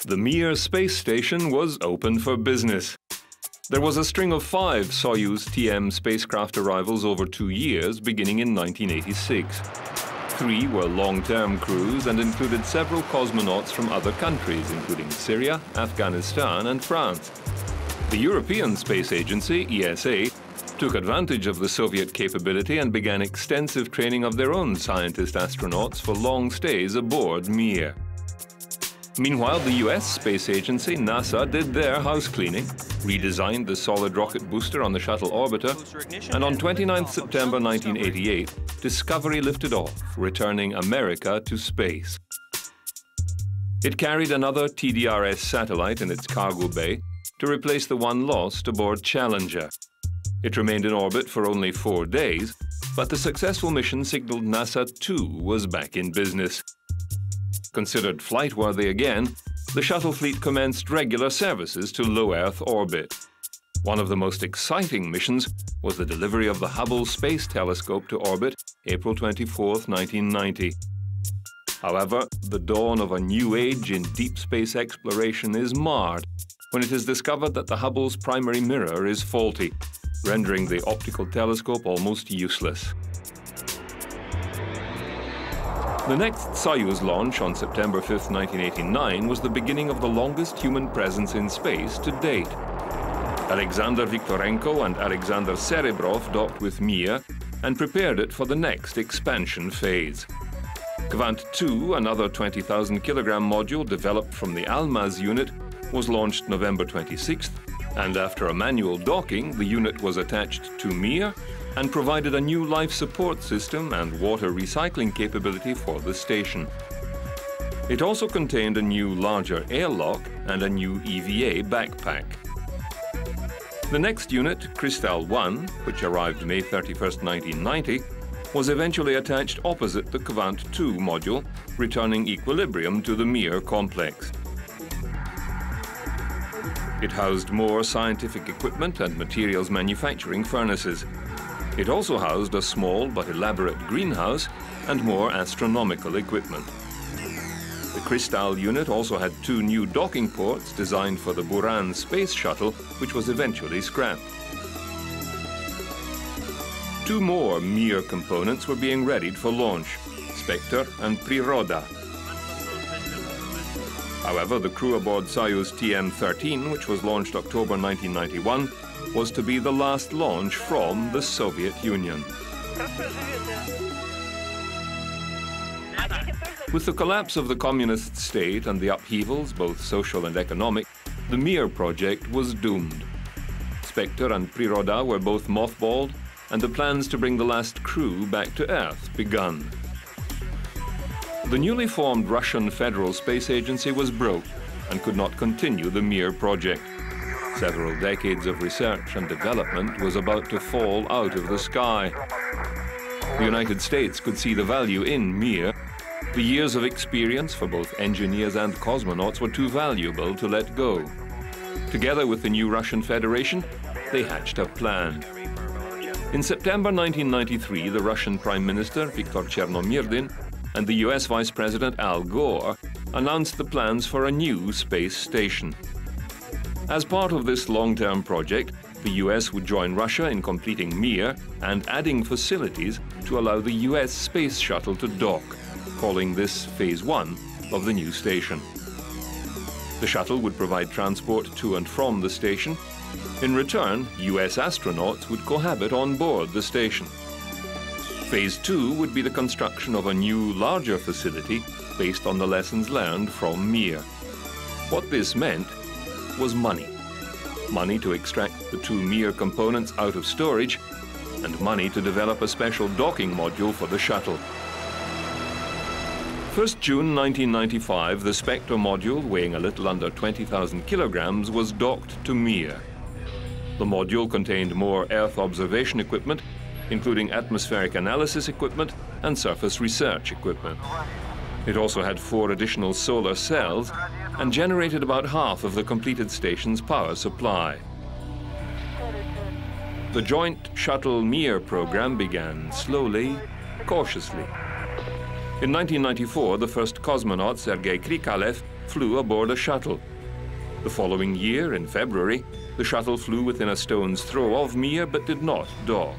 The Mir space station was open for business. There was a string of 5 Soyuz TM spacecraft arrivals over 2 years, beginning in 1986. 3 were long-term crews and included several cosmonauts from other countries, including Syria, Afghanistan, and France. The European Space Agency, ESA, took advantage of the Soviet capability and began extensive training of their own scientist astronauts for long stays aboard Mir. Meanwhile, the US Space Agency, NASA, did their house cleaning, redesigned the solid rocket booster on the shuttle orbiter, and on 29 September 1988, Discovery lifted off, returning America to space. It carried another TDRS satellite in its cargo bay to replace the one lost aboard Challenger. It remained in orbit for only 4 days, but the successful mission signaled NASA too was back in business. Considered flight-worthy again, the shuttle fleet commenced regular services to low Earth orbit. One of the most exciting missions was the delivery of the Hubble Space Telescope to orbit April 24, 1990. However, the dawn of a new age in deep space exploration is marred when it is discovered that the Hubble's primary mirror is faulty, rendering the optical telescope almost useless. The next Soyuz launch on September 5, 1989 was the beginning of the longest human presence in space to date. Alexander Viktorenko and Alexander Serebrov docked with Mir and prepared it for the next expansion phase. Kvant 2, another 20,000-kilogram module developed from the Almaz unit, was launched November 26th, and after a manual docking, the unit was attached to Mir and provided a new life support system and water recycling capability for the station. It also contained a new larger airlock and a new EVA backpack. The next unit, Kristall 1, which arrived May 31, 1990, was eventually attached opposite the Kvant 2 module, returning equilibrium to the Mir complex. It housed more scientific equipment and materials manufacturing furnaces. It also housed a small but elaborate greenhouse and more astronomical equipment. The Kristall unit also had 2 new docking ports designed for the Buran space shuttle, which was eventually scrapped. 2 more Mir components were being readied for launch, Spektor and Priroda. However, the crew aboard Soyuz TM-13, which was launched October 1991, was to be the last launch from the Soviet Union. With the collapse of the communist state and the upheavals, both social and economic, the Mir project was doomed. Spektor and Priroda were both mothballed, and the plans to bring the last crew back to Earth begun. The newly formed Russian Federal Space Agency was broke and could not continue the Mir project. Several decades of research and development was about to fall out of the sky. The United States could see the value in Mir. The years of experience for both engineers and cosmonauts were too valuable to let go. Together with the new Russian Federation, they hatched a plan. In September 1993, the Russian Prime Minister, Viktor Chernomyrdin, and the US Vice President Al Gore announced the plans for a new space station. As part of this long-term project, the US would join Russia in completing Mir and adding facilities to allow the US space shuttle to dock, calling this Phase 1 of the new station. The shuttle would provide transport to and from the station. In return, US astronauts would cohabit on board the station. Phase 2 would be the construction of a new, larger facility based on the lessons learned from Mir. What this meant was money. Money to extract the 2 Mir components out of storage, and money to develop a special docking module for the shuttle. 1st June 1995, the Spektor module, weighing a little under 20,000 kilograms, was docked to Mir. The module contained more Earth observation equipment, including atmospheric analysis equipment and surface research equipment. It also had 4 additional solar cells and generated about half of the completed station's power supply. The Joint Shuttle Mir program began slowly, cautiously. In 1994, the first cosmonaut, Sergei Krikalev, flew flew aboard a shuttle. The following year, in February, the shuttle flew within a stone's throw of Mir but did not dock.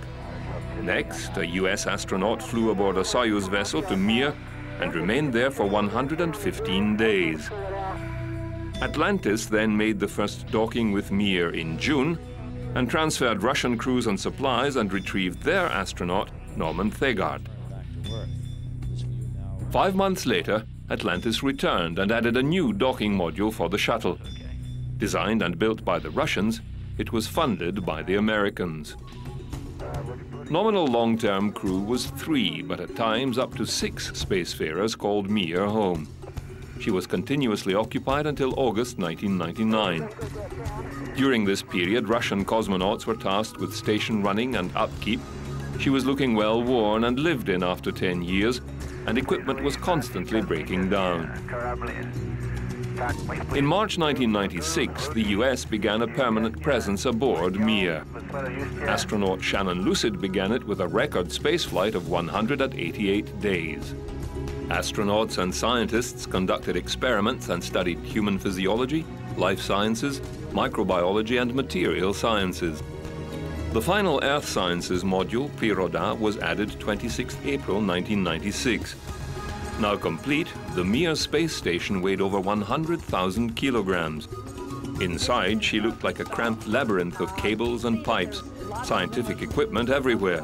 Next, a US astronaut flew aboard a Soyuz vessel to Mir and remained there for 115 days. Atlantis then made the first docking with Mir in June and transferred Russian crews and supplies and retrieved their astronaut, Norman Thagard. 5 months later, Atlantis returned and added a new docking module for the shuttle. Designed and built by the Russians, it was funded by the Americans. Nominal long-term crew was 3, but at times up to 6 spacefarers called Mir home. She was continuously occupied until August 1999. During this period, Russian cosmonauts were tasked with station running and upkeep. She was looking well worn and lived in after 10 years, and equipment was constantly breaking down. In March 1996, the US began a permanent presence aboard Mir. Astronaut Shannon Lucid began it with a record spaceflight of 188 days. Astronauts and scientists conducted experiments and studied human physiology, life sciences, microbiology, and material sciences. The final Earth Sciences module, Priroda, was added 26 April 1996. Now complete, the Mir space station weighed over 100,000 kilograms. Inside, she looked like a cramped labyrinth of cables and pipes, scientific equipment everywhere.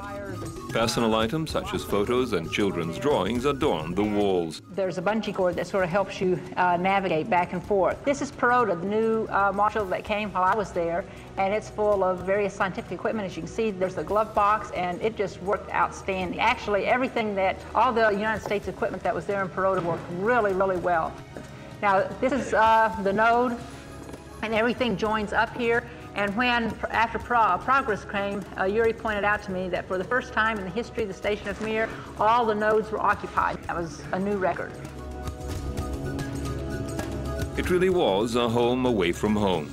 Personal items such as photos and children's drawings adorned the walls. There's a bungee cord that sort of helps you navigate back and forth. This is Priroda, the new module that came while I was there, and it's full of various scientific equipment. As you can see, there's a glove box, and it just worked outstanding. Actually, all the United States equipment that was there in Priroda worked really, really well. Now, this is the node, and everything joins up here. And when, after Progress came, Yuri pointed out to me that for the first time in the history of the station of Mir, all the nodes were occupied. That was a new record. It really was a home away from home.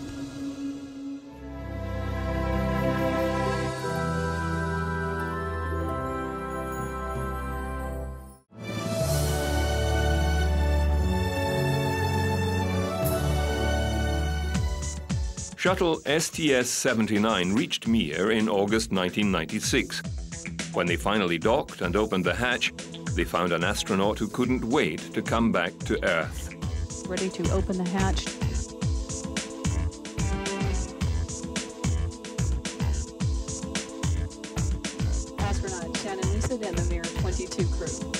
Shuttle STS-79 reached Mir in August 1996. When they finally docked and opened the hatch, they found an astronaut who couldn't wait to come back to Earth. Ready to open the hatch. Astronaut Shannon Lucid and the Mir 22 crew.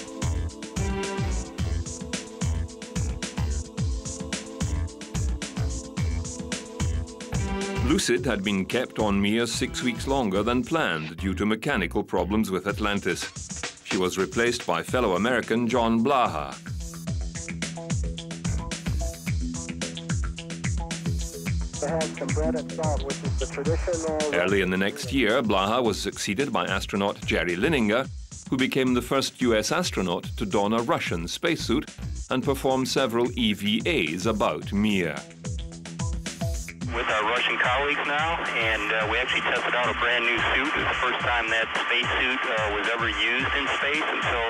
Lucid had been kept on Mir 6 weeks longer than planned due to mechanical problems with Atlantis. She was replaced by fellow American John Blaha. Some bread and salt, which is the traditional... Early in the next year, Blaha was succeeded by astronaut Jerry Lininger, who became the first US astronaut to don a Russian spacesuit and perform several EVAs about Mir. With our Russian colleagues now, and we actually tested out a brand new suit. It was the first time that spacesuit was ever used in space, and so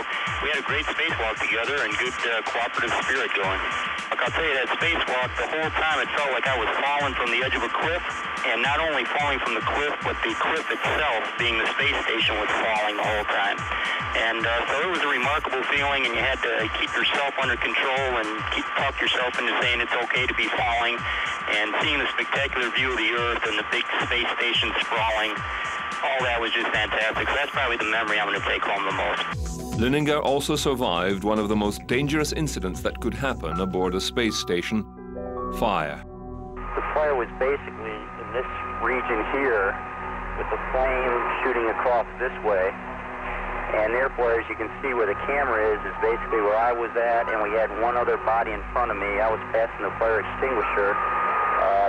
we had a great spacewalk together and good cooperative spirit going. Like I'll tell you, that spacewalk, the whole time it felt like I was falling from the edge of a cliff, and not only falling from the cliff, but the cliff itself, being the space station, was falling the whole time. And so it was a remarkable feeling, and you had to keep yourself under control and talk yourself into saying it's okay to be falling, and seeing the spectacular view of the Earth and the big space station sprawling, all that was just fantastic. So that's probably the memory I'm going to take home the most. Lininger also survived one of the most dangerous incidents that could happen aboard a space station: fire. The fire was basically in this region here, with the flame shooting across this way. And therefore, as you can see where the camera is basically where I was at, and we had one other body in front of me. I was passing the fire extinguisher,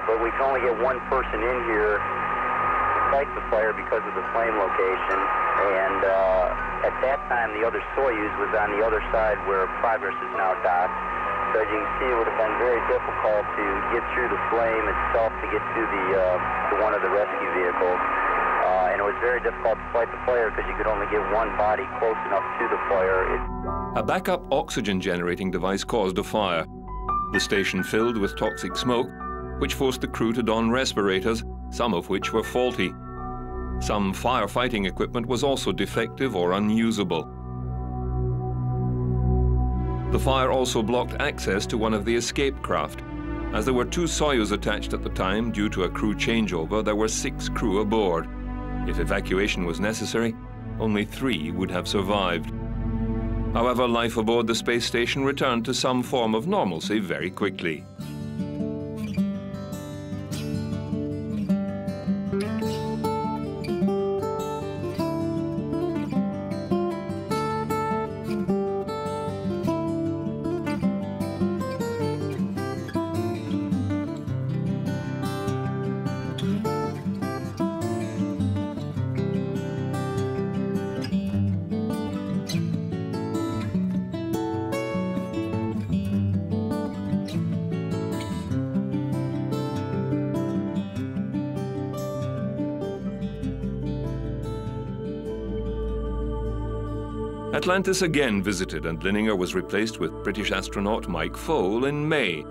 but we can only get one person in here to fight the fire because of the flame location. And at that time, the other Soyuz was on the other side where Progress is now docked. So as you can see, it would have been very difficult to get through the flame itself to get to one of the rescue vehicles. And it was very difficult to fight the fire because you could only get one body close enough to the fire. A backup oxygen generating device caused a fire. The station filled with toxic smoke, which forced the crew to don respirators, some of which were faulty. Some firefighting equipment was also defective or unusable. The fire also blocked access to one of the escape craft. As there were 2 Soyuz attached at the time due to a crew changeover, there were 6 crew aboard. If evacuation was necessary, only 3 would have survived. However, life aboard the space station returned to some form of normalcy very quickly. Atlantis again visited, and Linninger was replaced with British astronaut Mike Foale in May.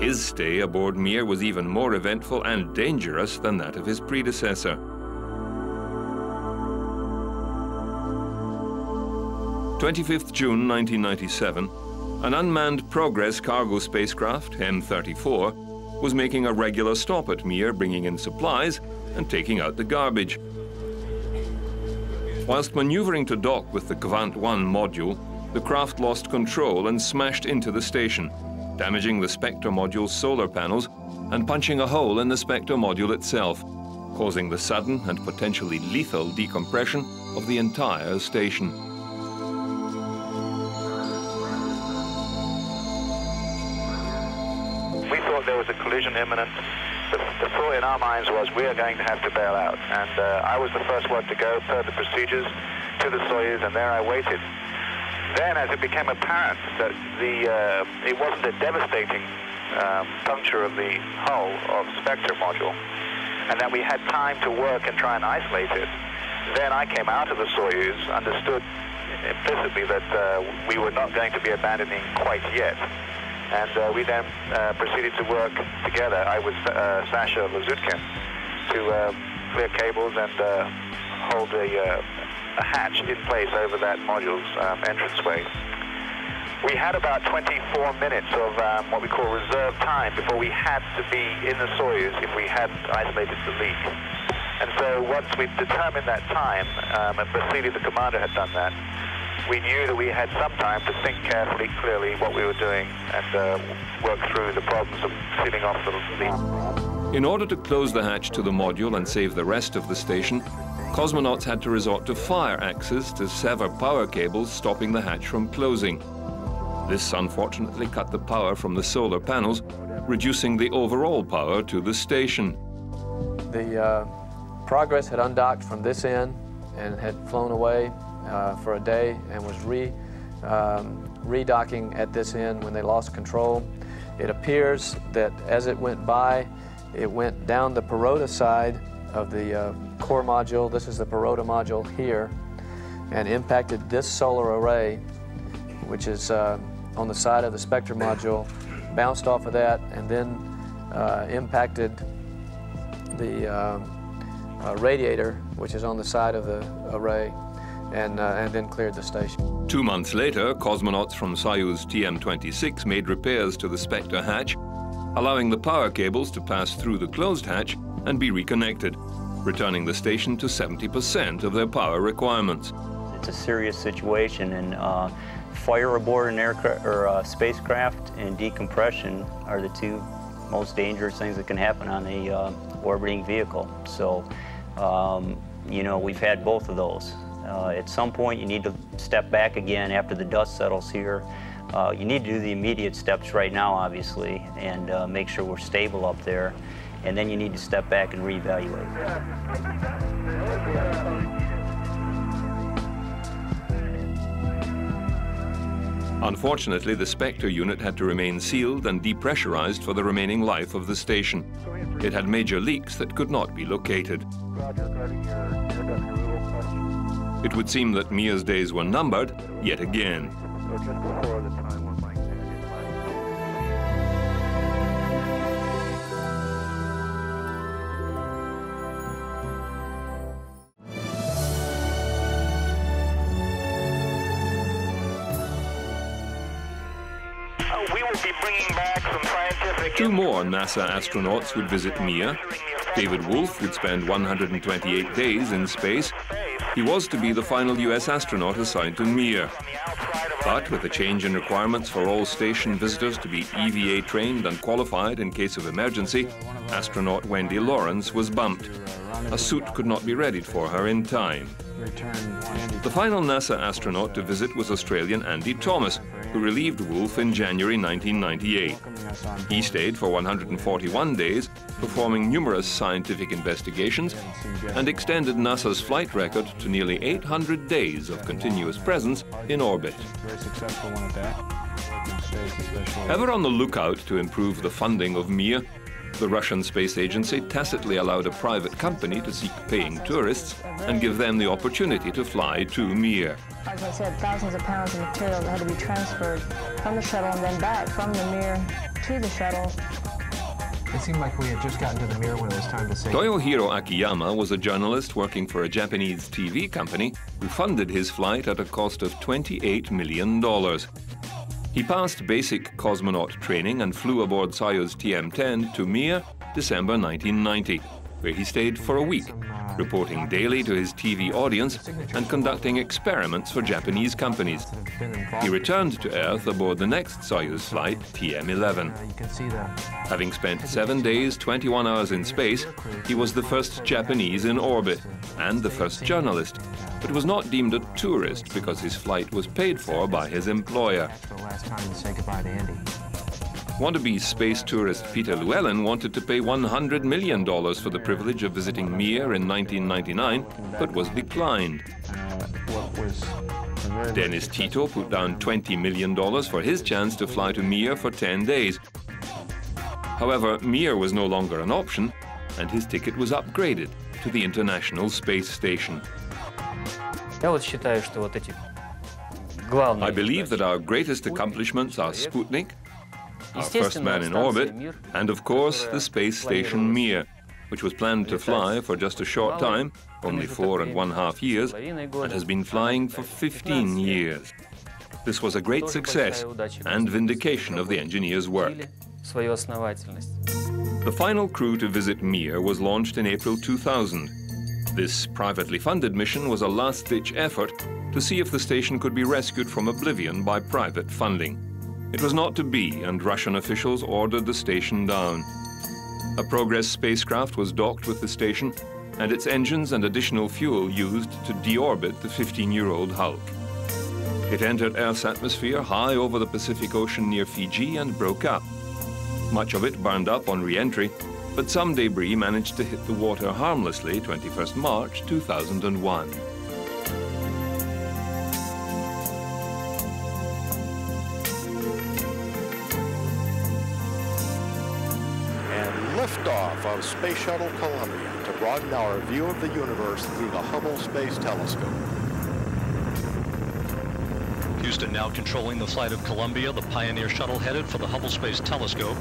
His stay aboard Mir was even more eventful and dangerous than that of his predecessor. June 1997, an unmanned Progress cargo spacecraft, M34, was making a regular stop at Mir, bringing in supplies and taking out the garbage. Whilst maneuvering to dock with the Kvant 1 module, the craft lost control and smashed into the station, damaging the Spectre module's solar panels and punching a hole in the Spectre module itself, causing the sudden and potentially lethal decompression of the entire station. We thought there was a collision imminent. The thought in our minds was we are going to have to bail out, and I was the first one to go per the procedures to the Soyuz, and there I waited. Then, as it became apparent that it wasn't a devastating puncture of the hull of the Spectre module, and that we had time to work and try and isolate it, then I came out of the Soyuz, understood implicitly that we were not going to be abandoning quite yet. And we then proceeded to work together. I was Sasha Lazutkin to clear cables and hold a hatch in place over that module's entranceway. We had about 24 minutes of what we call reserve time before we had to be in the Soyuz if we hadn't isolated the leak. And so once we determined that time, and Vasily, the commander, had done that, we knew that we had some time to think carefully, clearly what we were doing and work through the problems of sealing off the leak. In order to close the hatch to the module and save the rest of the station, cosmonauts had to resort to fire axes to sever power cables, stopping the hatch from closing. This unfortunately cut the power from the solar panels, reducing the overall power to the station. The Progress had undocked from this end and had flown away for a day and was redocking at this end when they lost control. It appears that as it went by, it went down the Perota side of the core module. This is the Perota module here, and impacted this solar array, which is on the side of the Spectre module, bounced off of that, and then impacted the radiator, which is on the side of the array, and then cleared the station. 2 months later, cosmonauts from Soyuz TM-26 made repairs to the Spectre hatch, allowing the power cables to pass through the closed hatch and be reconnected, returning the station to 70% of their power requirements. It's a serious situation, and fire aboard an aircraft or spacecraft and decompression are the two most dangerous things that can happen on a orbiting vehicle. So, you know, we've had both of those. At some point, you need to step back again after the dust settles here. You need to do the immediate steps right now, obviously, and make sure we're stable up there. And then you need to step back and reevaluate. Unfortunately, the Spectre unit had to remain sealed and depressurized for the remaining life of the station. It had major leaks that could not be located. It would seem that Mir's days were numbered yet again. or just before the time when Mike Kennedy We will be bringing back some scientific... Two more NASA astronauts would visit Mir. David Wolf would spend 128 days in space. He was to be the final US astronaut assigned to Mir. But with a change in requirements for all station visitors to be EVA trained and qualified in case of emergency, astronaut Wendy Lawrence was bumped. A suit could not be readied for her in time. The final NASA astronaut to visit was Australian Andy Thomas, who relieved Wolf in January 1998. He stayed for 141 days, performing numerous scientific investigations, and extended NASA's flight record to nearly 800 days of continuous presence in orbit. Ever on the lookout to improve the funding of Mir, the Russian space agency tacitly allowed a private company to seek paying tourists and give them the opportunity to fly to Mir. As I said, thousands of pounds of material that had to be transferred from the shuttle and then back from the Mir to the shuttle. It seemed like we had just gotten to the Mir when it was time to say... Toyohiro Akiyama was a journalist working for a Japanese TV company who funded his flight at a cost of $28 million. He passed basic cosmonaut training and flew aboard Soyuz TM-10 to Mir, December 1990, where he stayed for a week, reporting daily to his TV audience and conducting experiments for Japanese companies. He returned to Earth aboard the next Soyuz flight, TM-11. Having spent 7 days, 21 hours in space, he was the first Japanese in orbit and the first journalist, but was not deemed a tourist because his flight was paid for by his employer. Wannabe space tourist Peter Llewellyn wanted to pay $100 million for the privilege of visiting Mir in 1999, but was declined. Dennis Tito put down $20 million for his chance to fly to Mir for 10 days. However, Mir was no longer an option, and his ticket was upgraded to the International Space Station. I believe that our greatest accomplishments are Sputnik, our first man in orbit, and of course the space station Mir, which was planned to fly for just a short time, only 4.5 years, and has been flying for 15 years. This was a great success and vindication of the engineers' work. The final crew to visit Mir was launched in April 2000. This privately funded mission was a last-ditch effort to see if the station could be rescued from oblivion by private funding. It was not to be, and Russian officials ordered the station down. A Progress spacecraft was docked with the station, and its engines and additional fuel used to deorbit the 15-year-old Hulk. It entered Earth's atmosphere high over the Pacific Ocean near Fiji and broke up. Much of it burned up on re-entry, but some debris managed to hit the water harmlessly 21st March 2001. Liftoff of Space Shuttle Columbia to broaden our view of the universe through the Hubble Space Telescope. Houston now controlling the flight of Columbia, the Pioneer shuttle headed for the Hubble Space Telescope.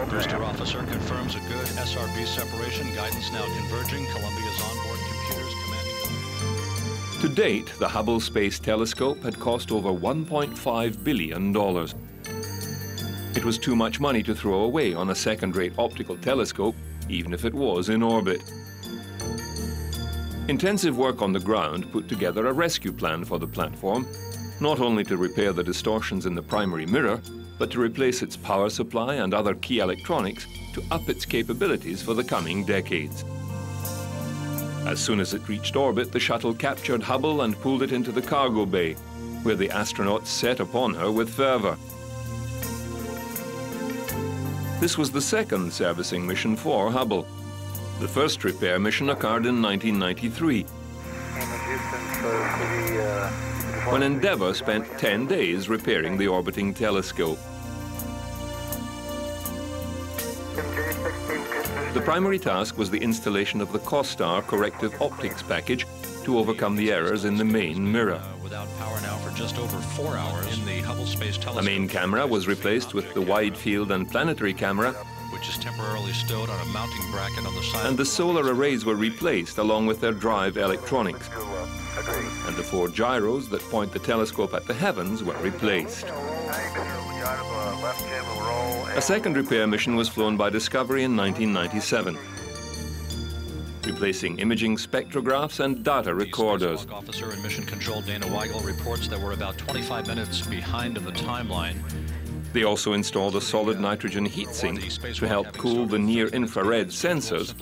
Booster officer confirms a good SRB separation. Guidance now converging. Columbia's onboard computers commanding... To date, the Hubble Space Telescope had cost over $1.5 billion. It was too much money to throw away on a second-rate optical telescope, even if it was in orbit. Intensive work on the ground put together a rescue plan for the platform, not only to repair the distortions in the primary mirror, but to replace its power supply and other key electronics to up its capabilities for the coming decades. As soon as it reached orbit, the shuttle captured Hubble and pulled it into the cargo bay, where the astronauts set upon her with fervor. This was the second servicing mission for Hubble. The first repair mission occurred in 1993, when Endeavour spent 10 days repairing the orbiting telescope. The primary task was the installation of the COSTAR corrective optics package to overcome the errors in the main mirror. Without power now for just over 4 hours in the Hubble Space Telescope. The main camera was replaced with the wide field and planetary camera, which is temporarily stowed on a mounting bracket on the side. And the solar arrays were replaced along with their drive electronics. And the 4 gyros that point the telescope at the heavens were replaced. A second repair mission was flown by Discovery in 1997, replacing imaging spectrographs and data recorders. Spacewalk officer in Mission Control Dana Weigel reports that we're about 25 minutes behind in the timeline. They also installed a solid nitrogen heatsink to help cool the near-infrared sensors,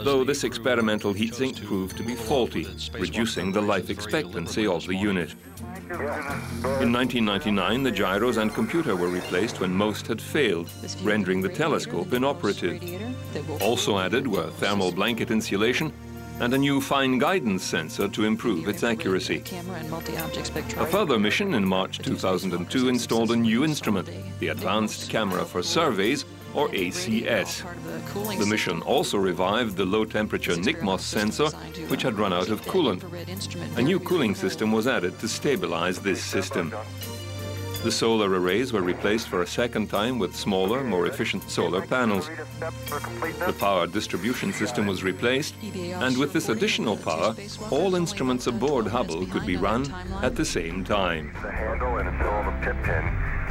though this experimental heatsink proved to be faulty, reducing the life expectancy of the unit. In 1999, the gyros and computer were replaced when most had failed, rendering the telescope inoperative. Also added were thermal blanket insulation and a new fine guidance sensor to improve its accuracy. A further mission in March 2002 installed a new instrument, the Advanced Camera for Surveys, or ACS. The mission also revived the low-temperature NICMOS sensor, which had run out of coolant. A new cooling system was added to stabilize this system. The solar arrays were replaced for a second time with smaller, more efficient solar panels. The power distribution system was replaced, and with this additional power, all instruments aboard Hubble could be run at the same time. The handle and fill the pit pin,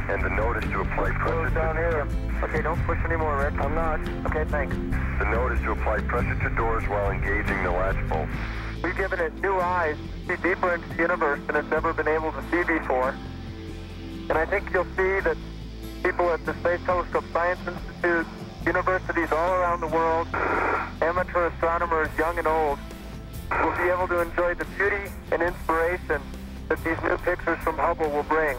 and the note is to apply pressure down here. Okay, don't push anymore, Rick. I'm not. Okay, thanks. The note is to apply pressure to doors while engaging the latch bolt. We've given it new eyes to see deeper into the universe than it's ever been able to see before. And I think you'll see that people at the Space Telescope Science Institute, universities all around the world, amateur astronomers, young and old, will be able to enjoy the beauty and inspiration that these new pictures from Hubble will bring.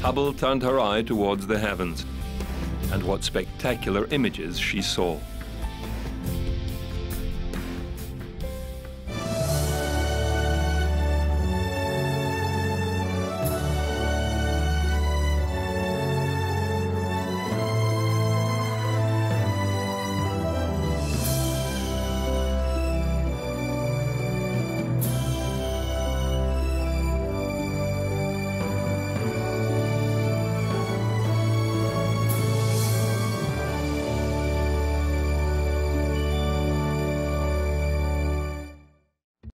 Hubble turned her eye towards the heavens, and what spectacular images she saw.